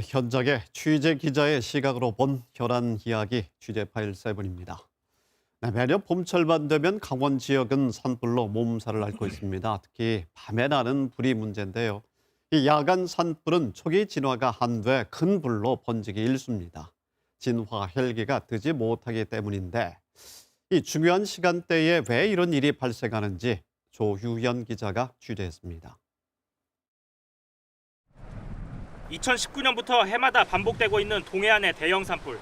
현장의 취재 기자의 시각으로 본 혈안 이야기 취재 파일 7입니다. 매년 봄철만 되면 강원 지역은 산불로 몸살을 앓고 있습니다. 특히 밤에 나는 불이 문제인데요. 이 야간 산불은 초기 진화가 안 돼 큰 불로 번지기 일쑤입니다. 진화 헬기가 뜨지 못하기 때문인데 이 중요한 시간대에 왜 이런 일이 발생하는지 조유현 기자가 취재했습니다. 2019년부터 해마다 반복되고 있는 동해안의 대형 산불.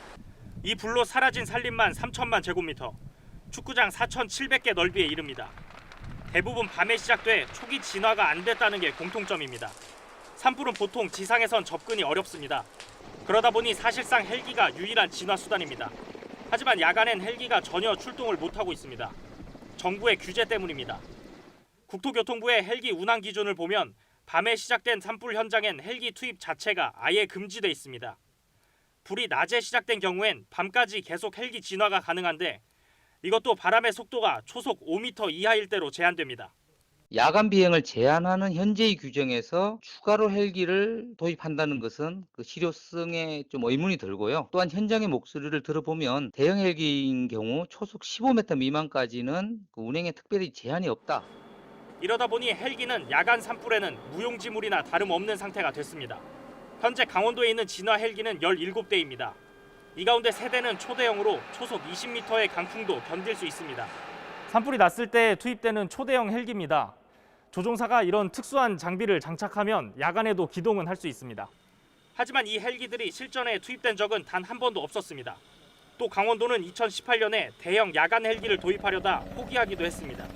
이 불로 사라진 산림만 3천만 제곱미터, 축구장 4,700개 넓이에 이릅니다. 대부분 밤에 시작돼 초기 진화가 안 됐다는 게 공통점입니다. 산불은 보통 지상에선 접근이 어렵습니다. 그러다 보니 사실상 헬기가 유일한 진화 수단입니다. 하지만 야간엔 헬기가 전혀 출동을 못하고 있습니다. 정부의 규제 때문입니다. 국토교통부의 헬기 운항 기준을 보면 밤에 시작된 산불 현장엔 헬기 투입 자체가 아예 금지돼 있습니다. 불이 낮에 시작된 경우엔 밤까지 계속 헬기 진화가 가능한데 이것도 바람의 속도가 초속 5m 이하일 때로 제한됩니다. 야간 비행을 제한하는 현재의 규정에서 추가로 헬기를 도입한다는 것은 그 실효성에 좀 의문이 들고요. 또한 현장의 목소리를 들어보면 대형 헬기인 경우 초속 15m 미만까지는 그 운행에 특별히 제한이 없다. 이러다 보니 헬기는 야간 산불에는 무용지물이나 다름없는 상태가 됐습니다. 현재 강원도에 있는 진화 헬기는 17대입니다. 이 가운데 3대는 초대형으로 초속 20m의 강풍도 견딜 수 있습니다. 산불이 났을 때 투입되는 초대형 헬기입니다. 조종사가 이런 특수한 장비를 장착하면 야간에도 기동은 할 수 있습니다. 하지만 이 헬기들이 실전에 투입된 적은 단 한 번도 없었습니다. 또 강원도는 2018년에 대형 야간 헬기를 도입하려다 포기하기도 했습니다.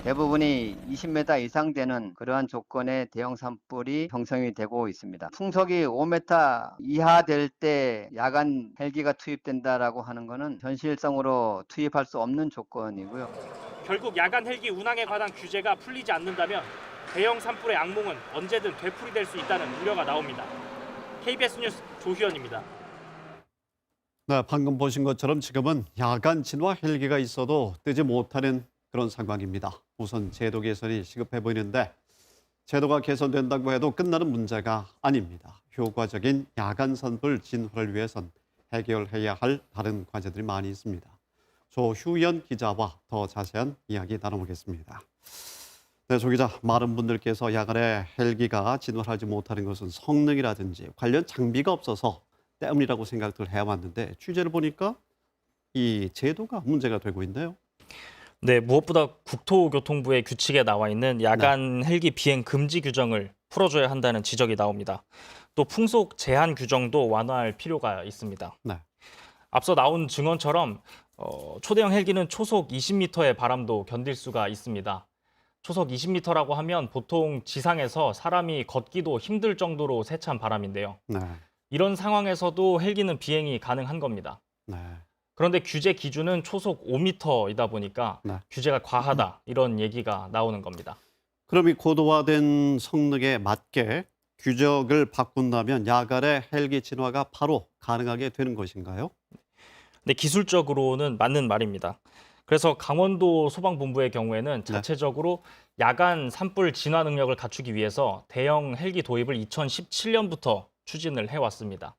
대부분이 20m 이상 되는 그러한 조건의 대형 산불이 형성이 되고 있습니다. 풍속이 5m 이하 될 때 야간 헬기가 투입된다라고 하는 것은 현실성으로 투입할 수 없는 조건이고요. 결국 야간 헬기 운항에 관한 규제가 풀리지 않는다면 대형 산불의 악몽은 언제든 되풀이될 수 있다는 우려가 나옵니다. KBS 뉴스 조희연입니다. 네, 방금 보신 것처럼 지금은 야간 진화 헬기가 있어도 뜨지 못하는 그런 상황입니다. 우선 제도 개선이 시급해 보이는데 제도가 개선된다고 해도 끝나는 문제가 아닙니다. 효과적인 야간 산불 진화를 위해선 해결해야 할 다른 과제들이 많이 있습니다. 조유현 기자와 더 자세한 이야기 나눠보겠습니다. 네, 조 기자, 많은 분들께서 야간에 헬기가 진화하지 못하는 것은 성능이라든지 관련 장비가 없어서 때문이라고 생각을 해왔는데 취재를 보니까 이 제도가 문제가 되고 있네요. 네, 무엇보다 국토교통부의 규칙에 나와 있는 야간 헬기 비행 금지 규정을 풀어줘야 한다는 지적이 나옵니다. 또 풍속 제한 규정도 완화할 필요가 있습니다. 네. 앞서 나온 증언처럼 초대형 헬기는 초속 20m의 바람도 견딜 수가 있습니다. 초속 20m라고 하면 보통 지상에서 사람이 걷기도 힘들 정도로 세찬 바람인데요. 네. 이런 상황에서도 헬기는 비행이 가능한 겁니다. 네. 그런데 규제 기준은 초속 5m이다 보니까 네. 규제가 과하다 이런 얘기가 나오는 겁니다. 그럼 이 고도화된 성능에 맞게 규정을 바꾼다면 야간에 헬기 진화가 바로 가능하게 되는 것인가요? 근데 기술적으로는 맞는 말입니다. 그래서 강원도 소방본부의 경우에는 자체적으로 야간 산불 진화 능력을 갖추기 위해서 대형 헬기 도입을 2017년부터 추진을 해왔습니다.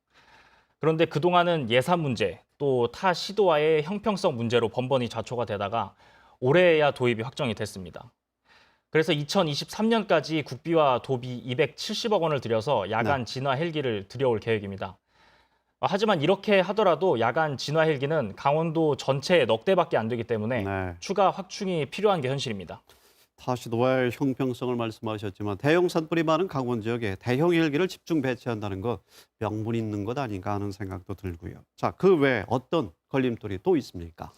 그런데 그동안은 예산 문제, 또 타 시도와의 형평성 문제로 번번이 좌초가 되다가 올해야 도입이 확정이 됐습니다. 그래서 2023년까지 국비와 도비 270억 원을 들여서 야간 진화 헬기를 들여올 계획입니다. 하지만 이렇게 하더라도 야간 진화 헬기는 강원도 전체에 넉 대밖에 안 되기 때문에 추가 확충이 필요한 게 현실입니다. 타시도와의 형평성을 말씀하셨지만 대형 산불이 많은 강원 지역에 대형 헬기를 집중 배치한다는 것 명분 있는 것 아닌가 하는 생각도 들고요. 자, 그 외에 어떤 걸림돌이 또 있습니까?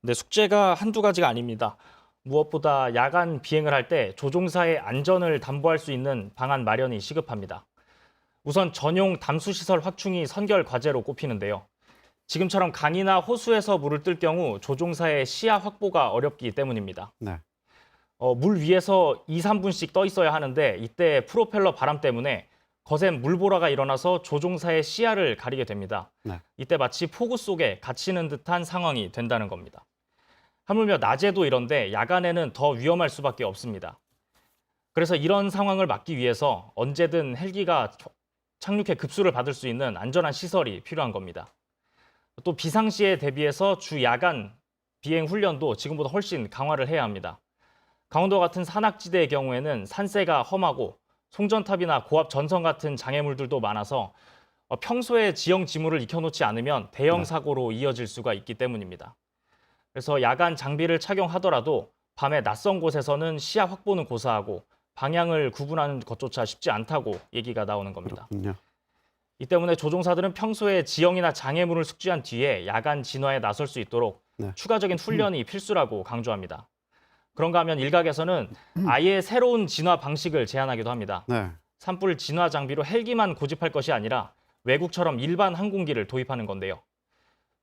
네, 숙제가 한두 가지가 아닙니다. 무엇보다 야간 비행을 할 때 조종사의 안전을 담보할 수 있는 방안 마련이 시급합니다. 우선 전용 담수시설 확충이 선결 과제로 꼽히는데요. 지금처럼 강이나 호수에서 물을 뜰 경우 조종사의 시야 확보가 어렵기 때문입니다. 네. 물 위에서 2, 3분씩 떠 있어야 하는데 이때 프로펠러 바람 때문에 거센 물보라가 일어나서 조종사의 시야를 가리게 됩니다. 네. 이때 마치 폭우 속에 갇히는 듯한 상황이 된다는 겁니다. 하물며 낮에도 이런데 야간에는 더 위험할 수밖에 없습니다. 그래서 이런 상황을 막기 위해서 언제든 헬기가 착륙해 급수를 받을 수 있는 안전한 시설이 필요한 겁니다. 또 비상시에 대비해서 주 야간 비행 훈련도 지금보다 훨씬 강화를 해야 합니다. 강원도 같은 산악지대의 경우에는 산세가 험하고 송전탑이나 고압 전선 같은 장애물들도 많아서 평소에 지형 지물을 익혀놓지 않으면 대형 사고로 이어질 수가 있기 때문입니다. 그래서 야간 장비를 착용하더라도 밤에 낯선 곳에서는 시야 확보는 고사하고 방향을 구분하는 것조차 쉽지 않다고 얘기가 나오는 겁니다. 그렇군요. 이 때문에 조종사들은 평소에 지형이나 장애물을 숙지한 뒤에 야간 진화에 나설 수 있도록 네. 추가적인 훈련이 필수라고 강조합니다. 그런가 하면 일각에서는 아예 새로운 진화 방식을 제안하기도 합니다. 네. 산불 진화 장비로 헬기만 고집할 것이 아니라 외국처럼 일반 항공기를 도입하는 건데요.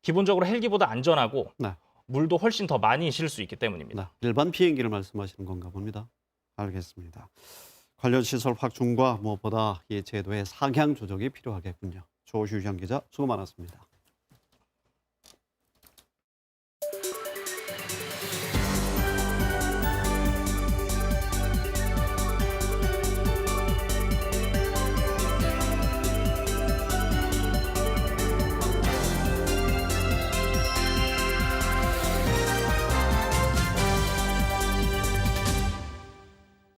기본적으로 헬기보다 안전하고 네. 물도 훨씬 더 많이 실 수 있기 때문입니다. 네. 일반 비행기를 말씀하시는 건가 봅니다. 알겠습니다. 관련 시설 확충과 무엇보다 이 제도의 상향 조정이 필요하겠군요. 조규현 기자 수고 많았습니다.